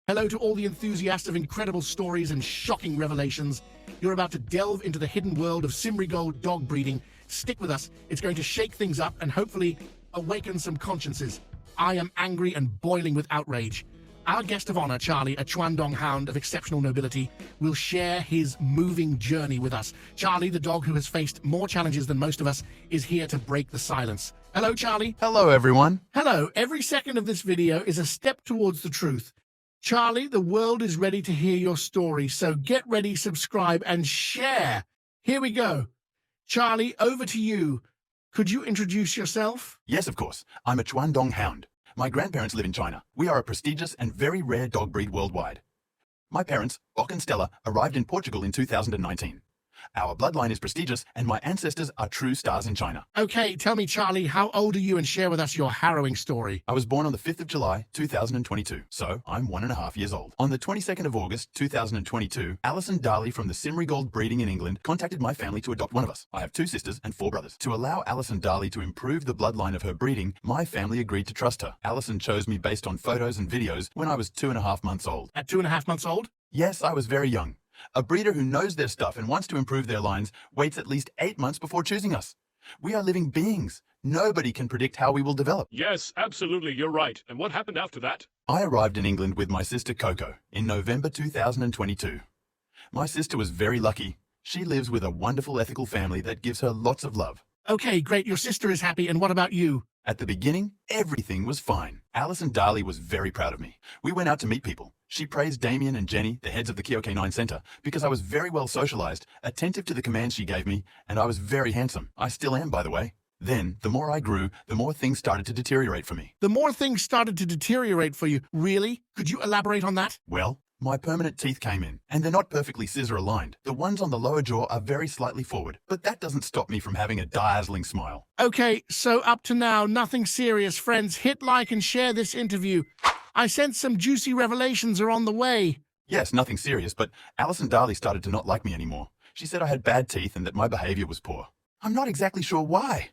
Hello to all the enthusiasts of incredible stories and shocking revelations. You're about to delve into the hidden world of Cymrygold dog breeding. Stick with us. It's going to shake things up and hopefully awaken some consciences. I am angry and boiling with outrage. Our guest of honor, Charlie, a Chuandong Hound of exceptional nobility, will share his moving journey with us. Charlie, the dog who has faced more challenges than most of us, is here to break the silence. Hello, Charlie. Hello, everyone. Hello. Every second of this video is a step towards the truth. Charlie, the world is ready to hear your story, so get ready, subscribe, and share. Here we go. Charlie, over to you. Could you introduce yourself? Yes, of course. I'm a Chuandong Hound. My grandparents live in China. We are a prestigious and very rare dog breed worldwide. My parents, Bok and Stella, arrived in Portugal in 2019. Our bloodline is prestigious, and my ancestors are true stars in China. Okay, tell me, Charlie, how old are you and share with us your harrowing story? I was born on the 5th of July, 2022, so I'm 1.5 years old. On the 22nd of August, 2022, Alison Darley from the Cymrygold breeding in England contacted my family to adopt one of us. I have 2 sisters and 4 brothers. To allow Alison Darley to improve the bloodline of her breeding, my family agreed to trust her. Alison chose me based on photos and videos when I was 2.5 months old. At 2.5 months old? Yes, I was very young. A breeder who knows their stuff and wants to improve their lines waits at least 8 months before choosing us. We are living beings. Nobody can predict how we will develop. Yes, absolutely, you're right. And what happened after that? I arrived in England with my sister Coco in November 2022. My sister was very lucky. She lives with a wonderful ethical family that gives her lots of love. Okay, great. Your sister is happy. And what about you? At the beginning, everything was fine. Alison Darley was very proud of me. We went out to meet people. She praised Damien and Jenny, the heads of the KOK9 Center, because I was very well socialized, attentive to the commands she gave me, and I was very handsome. I still am, by the way. Then, the more I grew, the more things started to deteriorate for me. The more things started to deteriorate for you. Really? Could you elaborate on that? Well, my permanent teeth came in, and they're not perfectly scissor-aligned. The ones on the lower jaw are very slightly forward, but that doesn't stop me from having a dazzling smile. Okay, so up to now, nothing serious. Friends, hit like and share this interview. I sense some juicy revelations are on the way. Yes, nothing serious, but Alison Darley started to not like me anymore. She said I had bad teeth and that my behavior was poor. I'm not exactly sure why.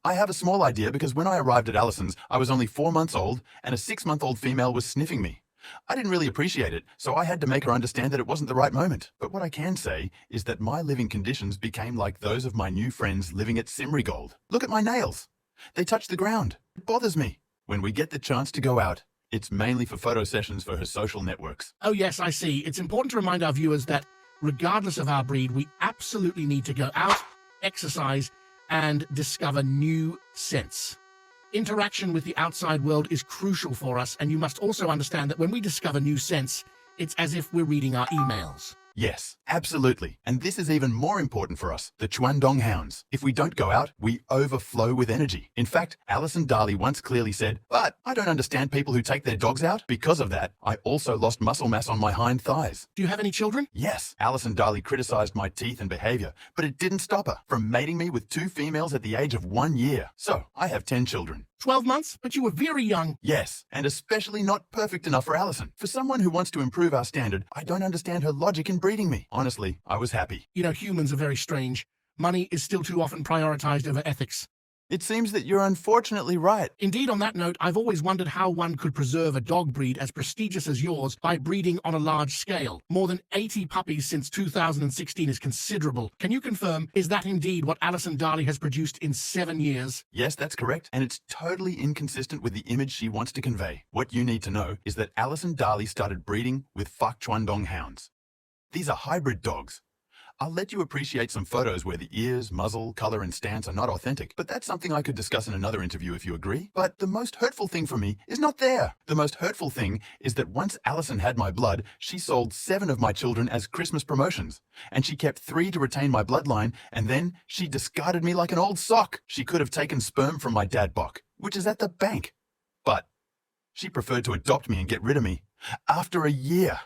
I have a small idea because when I arrived at Alison's, I was only 4 months old and a 6-month-old female was sniffing me. I didn't really appreciate it, so I had to make her understand that it wasn't the right moment. But what I can say is that my living conditions became like those of my new friends living at Cymrygold. Look at my nails. They touch the ground. It bothers me. When we get the chance to go out, it's mainly for photo sessions for her social networks. Oh yes, I see. It's important to remind our viewers that regardless of our breed, we absolutely need to go out, exercise, and discover new scents. Interaction with the outside world is crucial for us, and you must also understand that when we discover new scents, it's as if we're reading our emails. Yes, absolutely. And this is even more important for us, the Chuandong Hounds. If we don't go out, we overflow with energy. In fact, Alison Darley once clearly said, "But I don't understand people who take their dogs out." Because of that, I also lost muscle mass on my hind thighs. Do you have any children? Yes, Alison Darley criticized my teeth and behavior, but it didn't stop her from mating me with 2 females at the age of 1 year. So, I have 10 children. 12 months? But you were very young. Yes, and especially not perfect enough for Alison. For someone who wants to improve our standard, I don't understand her logic in breeding me. Honestly, I was happy. You know, humans are very strange. Money is still too often prioritized over ethics. It seems that you're unfortunately right. Indeed, on that note, I've always wondered how one could preserve a dog breed as prestigious as yours by breeding on a large scale. More than 80 puppies since 2016 is considerable. Can you confirm, is that indeed what Alison Darley has produced in 7 years? Yes, that's correct, and it's totally inconsistent with the image she wants to convey. What you need to know is that Alison Darley started breeding with Chuandong Hounds. These are hybrid dogs. I'll let you appreciate some photos where the ears, muzzle, color, and stance are not authentic, but that's something I could discuss in another interview if you agree. But the most hurtful thing for me is not there. The most hurtful thing is that once Alison had my blood, she sold 7 of my children as Christmas promotions, and she kept 3 to retain my bloodline, and then she discarded me like an old sock. She could have taken sperm from my dad Bok, which is at the bank. But she preferred to adopt me and get rid of me. After a year.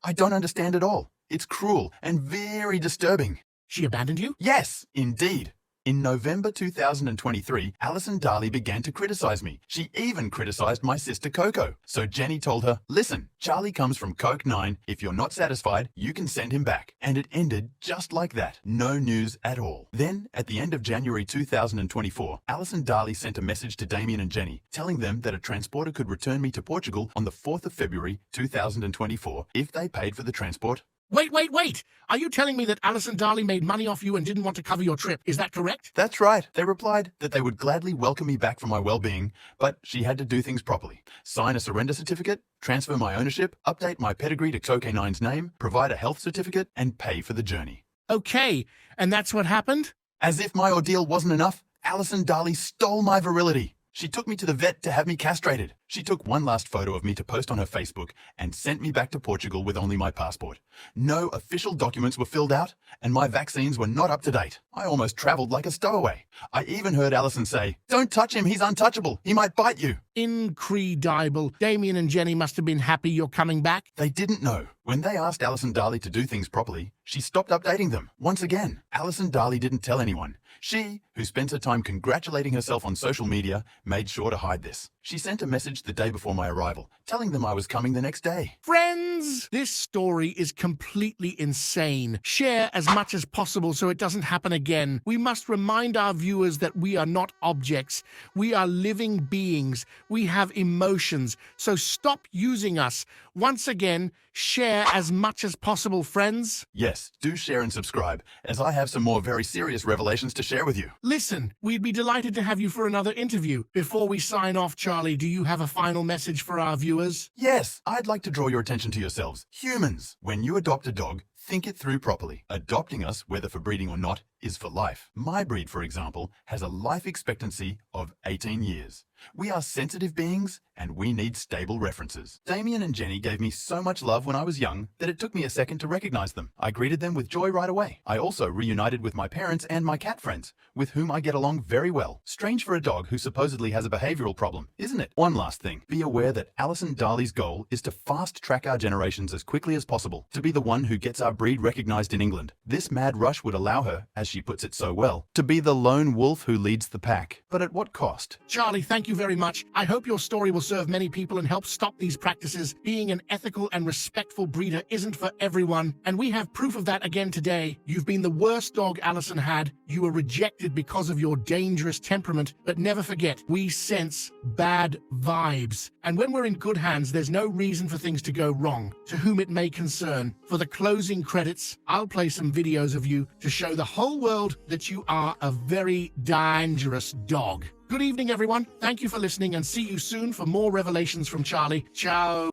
I don't understand at all. It's cruel and very disturbing. She abandoned you? Yes, indeed. In November 2023, Alison Darley began to criticize me. She even criticized my sister Coco. So Jenny told her, listen, Charlie comes from Coke 9. If you're not satisfied, you can send him back. And it ended just like that. No news at all. Then, at the end of January 2024, Alison Darley sent a message to Damien and Jenny, telling them that a transporter could return me to Portugal on the 4th of February 2024 if they paid for the transport. Wait! Are you telling me that Alison Darley made money off you and didn't want to cover your trip? Is that correct? That's right. They replied that they would gladly welcome me back for my well-being, but she had to do things properly. Sign a surrender certificate, transfer my ownership, update my pedigree to Coke9's name, provide a health certificate, and pay for the journey. Okay, and that's what happened? As if my ordeal wasn't enough, Alison Darley stole my virility. She took me to the vet to have me castrated. She took one last photo of me to post on her Facebook and sent me back to Portugal with only my passport. No official documents were filled out, and my vaccines were not up to date. I almost traveled like a stowaway. I even heard Alison say, "Don't touch him, he's untouchable. He might bite you." Incredible. Damien and Jenny must have been happy you're coming back. They didn't know. When they asked Alison Darley to do things properly, she stopped updating them. Once again, Alison Darley didn't tell anyone. She, who spends her time congratulating herself on social media, made sure to hide this. She sent a message the day before my arrival, telling them I was coming the next day. Friends, this story is completely insane. Share as much as possible so it doesn't happen again. We must remind our viewers that we are not objects. We are living beings. We have emotions. So stop using us. Once again, share as much as possible, friends. Yes, do share and subscribe, as I have some more very serious revelations to share with you. Listen, we'd be delighted to have you for another interview. Before we sign off, Charlie, do you have a final message for our viewers? Yes, I'd like to draw your attention to yourselves. Humans, when you adopt a dog, think it through properly. Adopting us, whether for breeding or not, is for life. My breed, for example, has a life expectancy of 18 years. We are sensitive beings, and we need stable references. Damien and Jenny gave me so much love when I was young that it took me a second to recognize them. I greeted them with joy right away. I also reunited with my parents and my cat friends, with whom I get along very well. Strange for a dog who supposedly has a behavioral problem, isn't it? One last thing. Be aware that Alison Darley's goal is to fast-track our generations as quickly as possible, to be the one who gets our breed recognized in England. This mad rush would allow her, as she puts it so well, to be the lone wolf who leads the pack. But at what cost? Charlie, thank you very much. I hope your story will serve many people and help stop these practices. Being an ethical and respectful breeder isn't for everyone, and we have proof of that again today. You've been the worst dog Alison had. You were rejected because of your dangerous temperament, but never forget, we sense bad vibes. And when we're in good hands, there's no reason for things to go wrong, to whom it may concern. For the closing credits, I'll play some videos of you to show the whole world that you are a very dangerous dog. Good evening, everyone. Thank you for listening, and see you soon for more revelations from Charlie. Ciao.